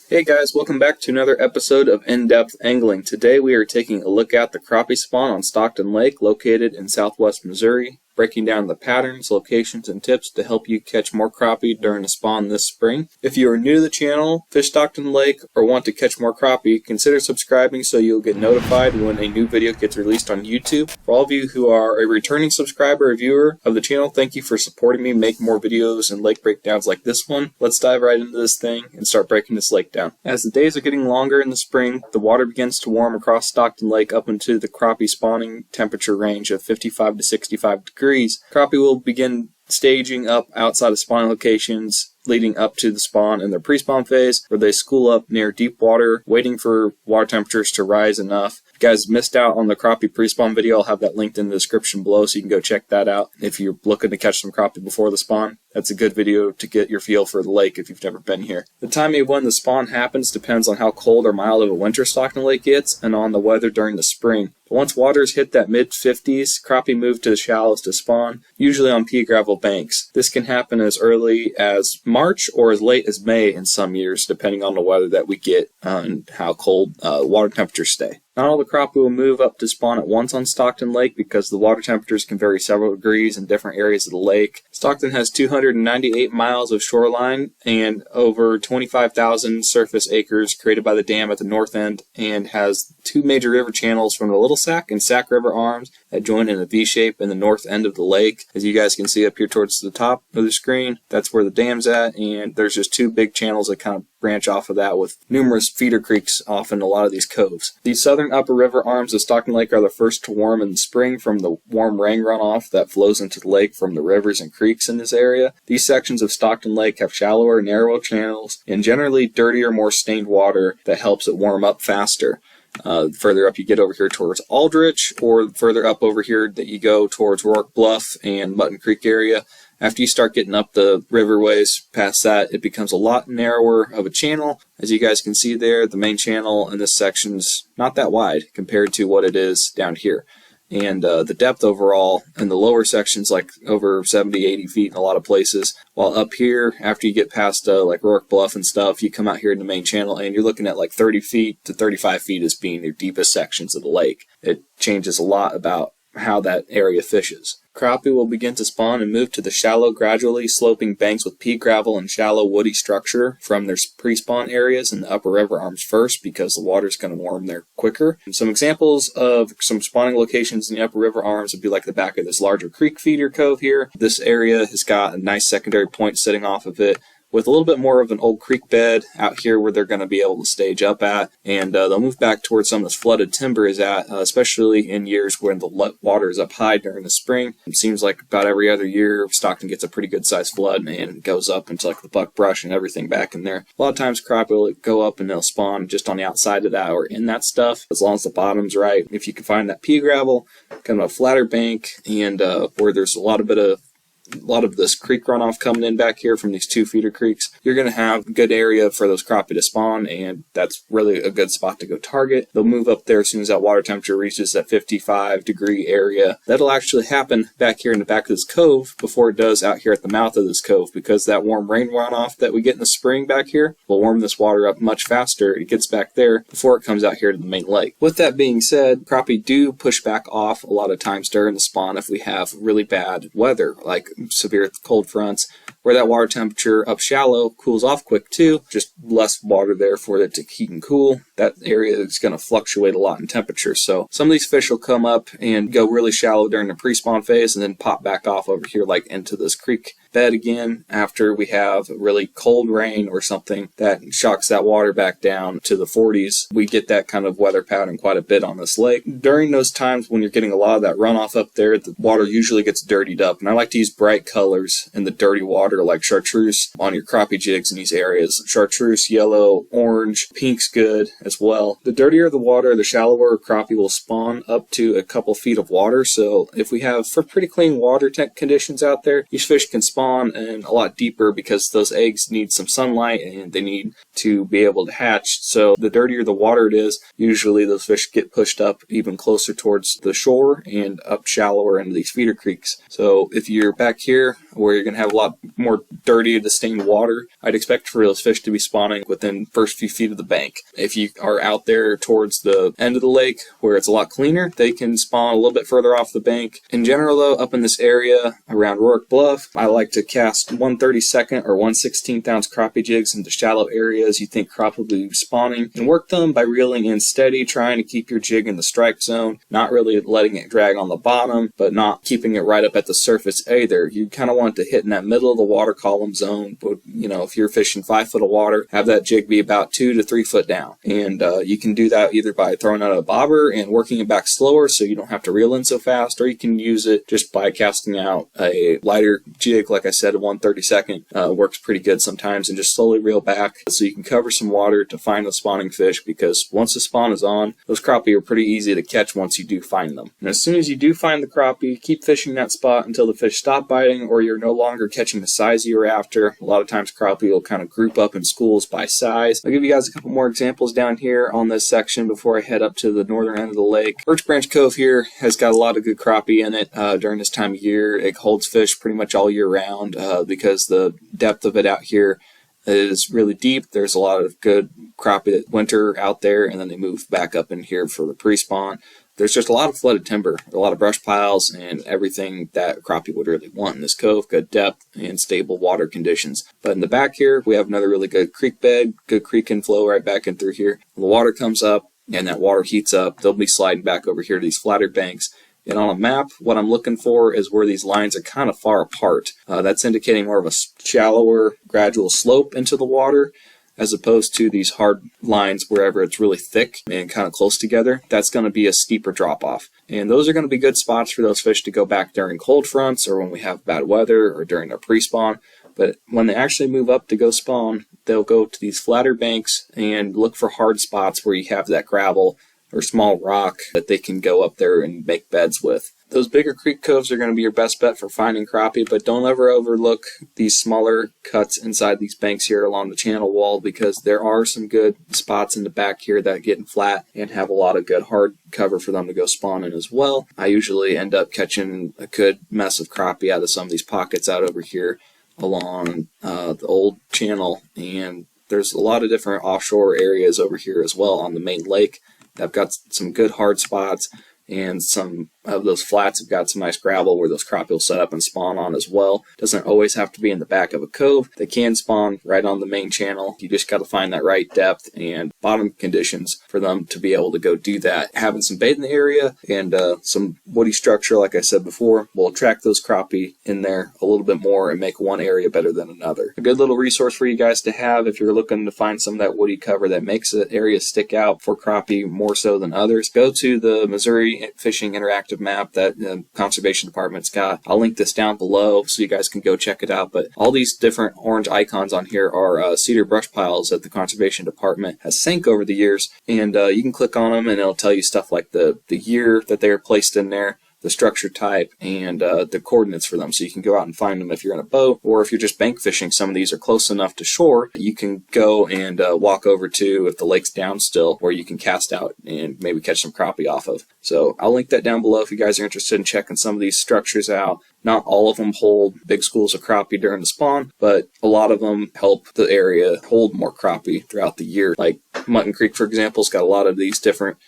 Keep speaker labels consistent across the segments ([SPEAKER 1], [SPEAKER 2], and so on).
[SPEAKER 1] Hey guys, welcome back to another episode of In-Depth Angling. Today we are taking a look at the crappie spawn on Stockton Lake, located in southwest Missouri, breaking down the patterns, locations, and tips to help you catch more crappie during the spawn this spring. If you are new to the channel, fish Stockton Lake, or want to catch more crappie, consider subscribing so you'll get notified when a new video gets released on YouTube. For all of you who are a returning subscriber or viewer of the channel, thank you for supporting me make more videos and lake breakdowns like this one. Let's dive right into this thing and start breaking this lake down. As the days are getting longer in the spring, the water begins to warm across Stockton Lake up into the crappie spawning temperature range of 55 to 65 degrees. Crappie will begin staging up outside of spawning locations leading up to the spawn in their pre-spawn phase, where they school up near deep water, waiting for water temperatures to rise enough. If you guys missed out on the crappie pre-spawn video, I'll have that linked in the description below so you can go check that out. If you're looking to catch some crappie before the spawn, that's a good video to get your feel for the lake if you've never been here. The timing of when the spawn happens depends on how cold or mild of a winter Stockton Lake gets and on the weather during the spring. But once waters hit that mid-50s, crappie move to the shallows to spawn, usually on pea gravel banks. This can happen as early as March or as late as May in some years, depending on the weather that we get and how cold water temperatures stay. Not all the crappie will move up to spawn at once on Stockton Lake because the water temperatures can vary several degrees in different areas of the lake. Stockton has 298 miles of shoreline and over 25,000 surface acres created by the dam at the north end, and has two major river channels from the Little Sac and Sac River arms that join in a V shape in the north end of the lake. As you guys can see up here towards the top of the screen, that's where the dam's at, and there's just two big channels that kind of branch off of that with numerous feeder creeks off in a lot of these coves. These southern upper river arms of Stockton Lake are the first to warm in the spring from the warm rain runoff that flows into the lake from the rivers and creeks in this area. These sections of Stockton Lake have shallower, narrower channels and generally dirtier, more stained water that helps it warm up faster. Further up you get over here towards Aldrich, or further up over here that you go towards Rourke Bluff and Mutton Creek area. After you start getting up the riverways past that, it becomes a lot narrower of a channel. As you guys can see there, the main channel in this section's not that wide compared to what it is down here. And the depth overall in the lower sections, like over 70, 80 feet in a lot of places. While up here, after you get past like Rourke Bluff and stuff, you come out here in the main channel and you're looking at like 30 feet to 35 feet as being your deepest sections of the lake. It changes a lot about how that area fishes. Crappie will begin to spawn and move to the shallow, gradually sloping banks with pea gravel and shallow woody structure from their pre-spawn areas in the upper river arms first, because the water is going to warm there quicker. And some examples of some spawning locations in the upper river arms would be like the back of this larger creek feeder cove here. This area has got a nice secondary point sitting off of it, with a little bit more of an old creek bed out here where they're going to be able to stage up at, and they'll move back towards some of this flooded timber is at, especially in years when the water is up high during the spring. It seems like about every other year Stockton gets a pretty good sized flood, and it goes up into like the buckbrush and everything back in there. A lot of times crappie will go up and they'll spawn just on the outside of that or in that stuff, as long as the bottom's right. If you can find that pea gravel, kind of a flatter bank, and where there's a lot of this creek runoff coming in back here from these two feeder creeks, you're going to have a good area for those crappie to spawn, and that's really a good spot to go target. They'll move up there as soon as that water temperature reaches that 55 degree area. That'll actually happen back here in the back of this cove before it does out here at the mouth of this cove, because that warm rain runoff that we get in the spring back here will warm this water up much faster. It gets back there before it comes out here to the main lake. With that being said, crappie do push back off a lot of times during the spawn if we have really bad weather, like severe cold fronts, where that water temperature up shallow cools off quick too, just less water there for it to heat and cool. That area is going to fluctuate a lot in temperature. So some of these fish will come up and go really shallow during the pre-spawn phase and then pop back off over here like into this creek bed again after we have really cold rain or something that shocks that water back down to the 40s. We get that kind of weather pattern quite a bit on this lake. During those times when you're getting a lot of that runoff up there, the water usually gets dirtied up, and I like to use bright colors in the dirty water like chartreuse on your crappie jigs in these areas. Chartreuse, yellow, orange, pink's good as well. The dirtier the water, the shallower crappie will spawn up to a couple feet of water. So if we have pretty clean water conditions out there, these fish can spawn in a lot deeper because those eggs need some sunlight and they need to be able to hatch. So the dirtier the water it is, usually those fish get pushed up even closer towards the shore and up shallower into these feeder creeks. So if you're back here where you're going to have a lot more dirty to stained water, I'd expect for those fish to be spawning within the first few feet of the bank. If you are out there towards the end of the lake where it's a lot cleaner, they can spawn a little bit further off the bank. In general though, up in this area around Rourke Bluff, I like to cast 1/32 or 1/16 ounce crappie jigs into shallow areas you think crappie will be spawning, and work them by reeling in steady, trying to keep your jig in the strike zone, not really letting it drag on the bottom, but not keeping it right up at the surface either. You kind of want to hit in that middle of the water column zone. But, you know, if you're fishing 5 foot of water, have that jig be about 2 to 3 foot down. And you can do that either by throwing out a bobber and working it back slower so you don't have to reel in so fast, or you can use it just by casting out a lighter jig, like I said, a 1/32. Works pretty good sometimes, and just slowly reel back so you can cover some water to find the spawning fish, because once the spawn is on, those crappie are pretty easy to catch once you do find them. And as soon as you do find the crappie, keep fishing that spot until the fish stop biting or you're no longer catching the size you were after. A lot of times crappie will kind of group up in schools by size. I'll give you guys a couple more examples down here on this section before I head up to the northern end of the lake. Birch Branch Cove here has got a lot of good crappie in it during this time of year. It holds fish pretty much all year round because the depth of it out here is really deep. There's a lot of good crappie that winter out there, and then they move back up in here for the pre-spawn. There's just a lot of flooded timber, a lot of brush piles, and everything that crappie would really want in this cove. Good depth and stable water conditions. But in the back here, we have another really good creek bed, good creek inflow right back in through here. The water comes up, and that water heats up. They'll be sliding back over here to these flatter banks. And on a map, what I'm looking for is where these lines are kind of far apart. That's indicating more of a shallower, gradual slope into the water, as opposed to these hard lines wherever it's really thick and kind of close together. That's going to be a steeper drop-off. And those are going to be good spots for those fish to go back during cold fronts or when we have bad weather or during their pre-spawn. But when they actually move up to go spawn, they'll go to these flatter banks and look for hard spots where you have that gravel or small rock that they can go up there and make beds with. Those bigger creek coves are going to be your best bet for finding crappie, but don't ever overlook these smaller cuts inside these banks here along the channel wall, because there are some good spots in the back here that get flat and have a lot of good hard cover for them to go spawn in as well. I usually end up catching a good mess of crappie out of some of these pockets out over here along the old channel, and there's a lot of different offshore areas over here as well on the main lake. I've got some good hard spots, and some of those flats have got some nice gravel where those crappie will set up and spawn on as well. Doesn't always have to be in the back of a cove. They can spawn right on the main channel. You just got to find that right depth and bottom conditions for them to be able to go do that. Having some bait in the area and some woody structure, like I said before, will attract those crappie in there a little bit more and make one area better than another. A good little resource for you guys to have if you're looking to find some of that woody cover that makes the area stick out for crappie more so than others. Go to the Missouri Fishing Interactive Map that the Conservation Department's got. I'll link this down below so you guys can go check it out. But all these different orange icons on here are cedar brush piles that the Conservation Department has sank over the years, and you can click on them and it'll tell you stuff like the year that they were placed in there, the structure type, and the coordinates for them, so you can go out and find them if you're in a boat, or if you're just bank fishing. Some of these are close enough to shore you can go and walk over to if the lake's down still, where you can cast out and maybe catch some crappie off of. So I'll link that down below if you guys are interested in checking some of these structures out. Not all of them hold big schools of crappie during the spawn, but a lot of them help the area hold more crappie throughout the year. Like Mutton Creek, for example, has got a lot of these different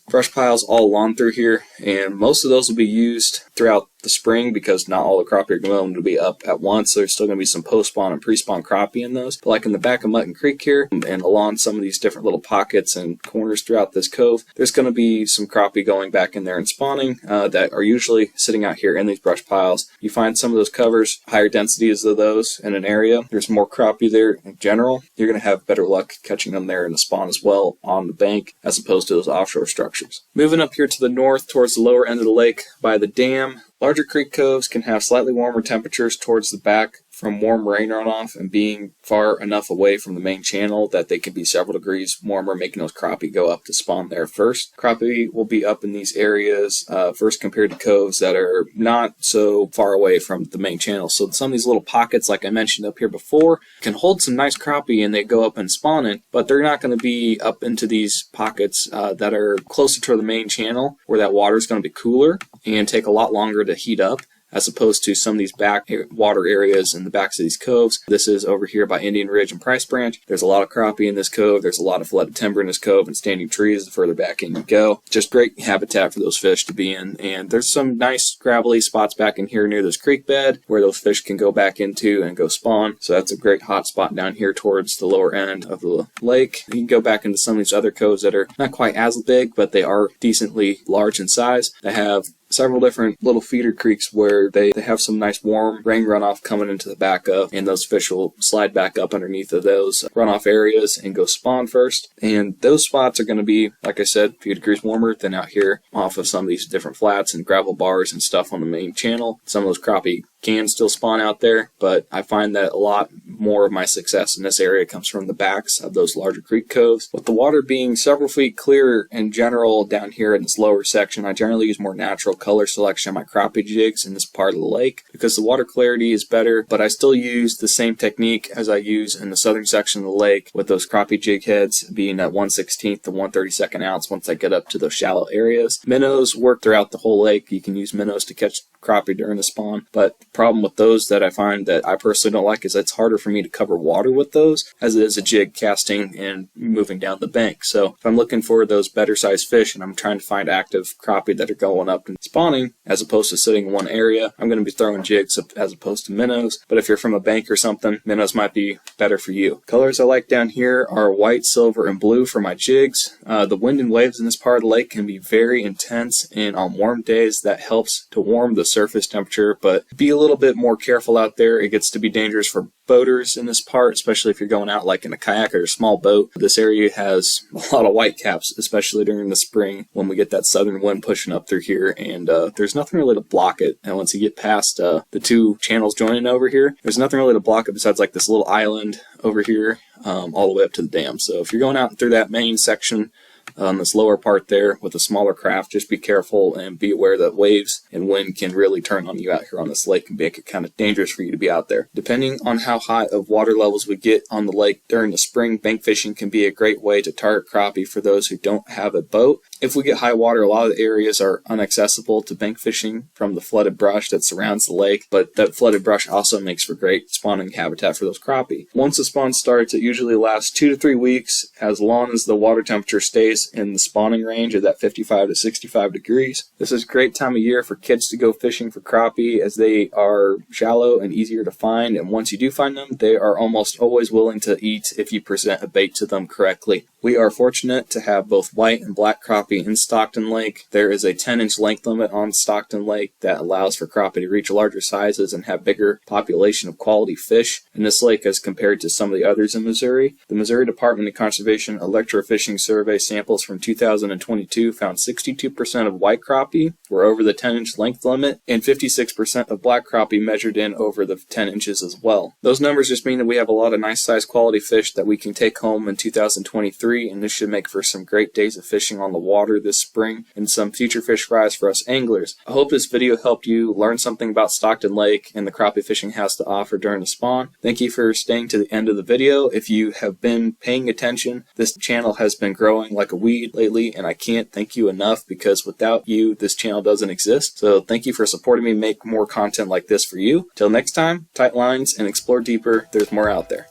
[SPEAKER 1] brush piles all along through here, and most of those will be used throughout the spring because not all the crappie are going to be up at once. So there's still going to be some post-spawn and pre-spawn crappie in those. But like in the back of Mutton Creek here and along some of these different little pockets and corners throughout this cove, there's going to be some crappie going back in there and spawning that are usually sitting out here in these brush piles. You find some of those covers, higher densities of those in an area, there's more crappie there in general. You're going to have better luck catching them there in the spawn as well on the bank as opposed to those offshore structures. Moving up here to the north towards the lower end of the lake by the dam, larger creek coves can have slightly warmer temperatures towards the back from warm rain runoff and being far enough away from the main channel that they can be several degrees warmer, making those crappie go up to spawn there first. Crappie will be up in these areas first compared to coves that are not so far away from the main channel. So some of these little pockets, like I mentioned up here before, can hold some nice crappie and they go up and spawn in, but they're not going to be up into these pockets that are closer to the main channel where that water is going to be cooler and take a lot longer to heat up, as opposed to some of these back water areas in the backs of these coves. This is over here by Indian Ridge and Price Branch. There's a lot of crappie in this cove. There's a lot of flooded timber in this cove and standing trees the further back in you go. Just great habitat for those fish to be in. And there's some nice gravelly spots back in here near this creek bed where those fish can go back into and go spawn. So that's a great hot spot down here towards the lower end of the lake. You can go back into some of these other coves that are not quite as big, but they are decently large in size. They have several different little feeder creeks where they have some nice warm rain runoff coming into the back of, and those fish will slide back up underneath of those runoff areas and go spawn first. And those spots are going to be, like I said, a few degrees warmer than out here off of some of these different flats and gravel bars and stuff on the main channel. Some of those crappie can still spawn out there, but I find that a lot more of my success in this area comes from the backs of those larger creek coves. With the water being several feet clearer in general down here in this lower section, I generally use more natural color selection on my crappie jigs in this part of the lake because the water clarity is better, but I still use the same technique as I use in the southern section of the lake with those crappie jig heads being at 1/16 to 1/32 ounce once I get up to those shallow areas. Minnows work throughout the whole lake. You can use minnows to catch crappie during the spawn, but the problem with those that I find that I personally don't like is it's harder for me to cover water with those as it is a jig casting and moving down the bank. So if I'm looking for those better sized fish and I'm trying to find active crappie that are going up and spawning as opposed to sitting in one area, I'm going to be throwing jigs as opposed to minnows. But if you're from a bank or something, minnows might be better for you. Colors I like down here are white, silver, and blue for my jigs. The wind and waves in this part of the lake can be very intense, and on warm days that helps to warm the surface temperature, but be a little bit more careful out there. It gets to be dangerous for boaters in this part, especially if you're going out like in a kayak or a small boat. This area has a lot of whitecaps, especially during the spring when we get that southern wind pushing up through here, and there's nothing really to block it. And once you get past the two channels joining over here, there's nothing really to block it besides like this little island over here all the way up to the dam. So if you're going out through that main section on this lower part there with a smaller craft, just be careful and be aware that waves and wind can really turn on you out here on this lake and make it kind of dangerous for you to be out there. Depending on how high of water levels we get on the lake during the spring, bank fishing can be a great way to target crappie for those who don't have a boat. If we get high water, a lot of the areas are inaccessible to bank fishing from the flooded brush that surrounds the lake, but that flooded brush also makes for great spawning habitat for those crappie. Once the spawn starts, it usually lasts 2 to 3 weeks as long as the water temperature stays in the spawning range of that 55 to 65 degrees. This is a great time of year for kids to go fishing for crappie as they are shallow and easier to find, and once you do find them, they are almost always willing to eat if you present a bait to them correctly. We are fortunate to have both white and black crappie in Stockton Lake. There is a 10-inch length limit on Stockton Lake that allows for crappie to reach larger sizes and have bigger population of quality fish in this lake as compared to some of the others in Missouri. The Missouri Department of Conservation Electrofishing Survey samples from 2022 found 62% of white crappie were over the 10-inch length limit and 56% of black crappie measured in over the 10 inches as well. Those numbers just mean that we have a lot of nice sized quality fish that we can take home in 2023, and this should make for some great days of fishing on the water this spring and some future fish fries for us anglers. I hope this video helped you learn something about Stockton Lake and the crappie fishing has to offer during the spawn. Thank you for staying to the end of the video. If you have been paying attention, this channel has been growing like a weed lately, and I can't thank you enough because without you, this channel doesn't exist. So thank you for supporting me make more content like this for you. Till next time, tight lines and explore deeper. There's more out there.